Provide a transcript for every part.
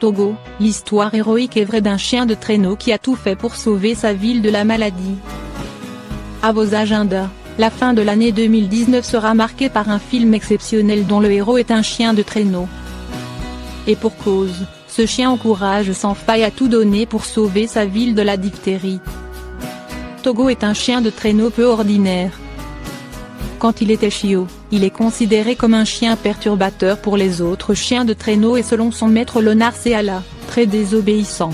Togo, l'histoire héroïque et vraie d'un chien de traîneau qui a tout fait pour sauver sa ville de la maladie. À vos agendas, la fin de l'année 2019 sera marquée par un film exceptionnel dont le héros est un chien de traîneau. Et pour cause, ce chien encourage sans faille à tout donner pour sauver sa ville de la diphtérie. Togo est un chien de traîneau peu ordinaire. Quand il était chiot, il est considéré comme un chien perturbateur pour les autres chiens de traîneau et selon son maître Lonar Seala, très désobéissant.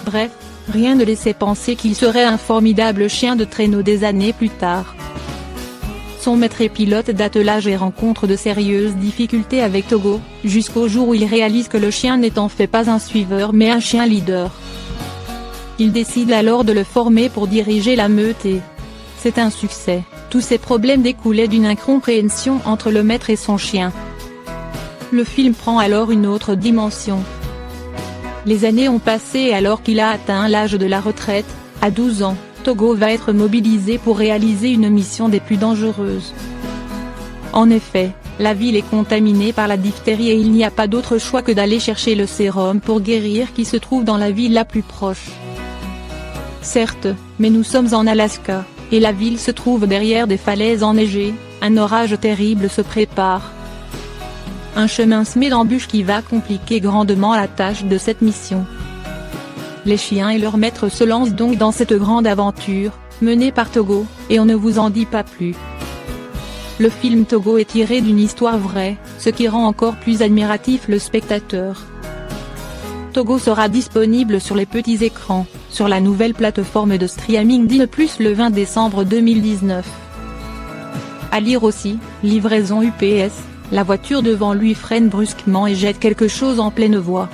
Bref, rien ne laissait penser qu'il serait un formidable chien de traîneau des années plus tard. Son maître est pilote d'attelage et rencontre de sérieuses difficultés avec Togo, jusqu'au jour où il réalise que le chien n'est en fait pas un suiveur mais un chien leader. Il décide alors de le former pour diriger la meute et c'est un succès. Tous ces problèmes découlaient d'une incompréhension entre le maître et son chien. Le film prend alors une autre dimension. Les années ont passé et alors qu'il a atteint l'âge de la retraite, à 12 ans, Togo va être mobilisé pour réaliser une mission des plus dangereuses. En effet, la ville est contaminée par la diphtérie et il n'y a pas d'autre choix que d'aller chercher le sérum pour guérir qui se trouve dans la ville la plus proche. Certes, mais nous sommes en Alaska, et la ville se trouve derrière des falaises enneigées, un orage terrible se prépare. Un chemin semé d'embûches qui va compliquer grandement la tâche de cette mission. Les chiens et leurs maîtres se lancent donc dans cette grande aventure, menée par Togo, et on ne vous en dit pas plus. Le film Togo est tiré d'une histoire vraie, ce qui rend encore plus admiratif le spectateur. Togo sera disponible sur les petits écrans, sur la nouvelle plateforme de streaming Disney+ le 20 décembre 2019. À lire aussi, livraison UPS, la voiture devant lui freine brusquement et jette quelque chose en pleine voie.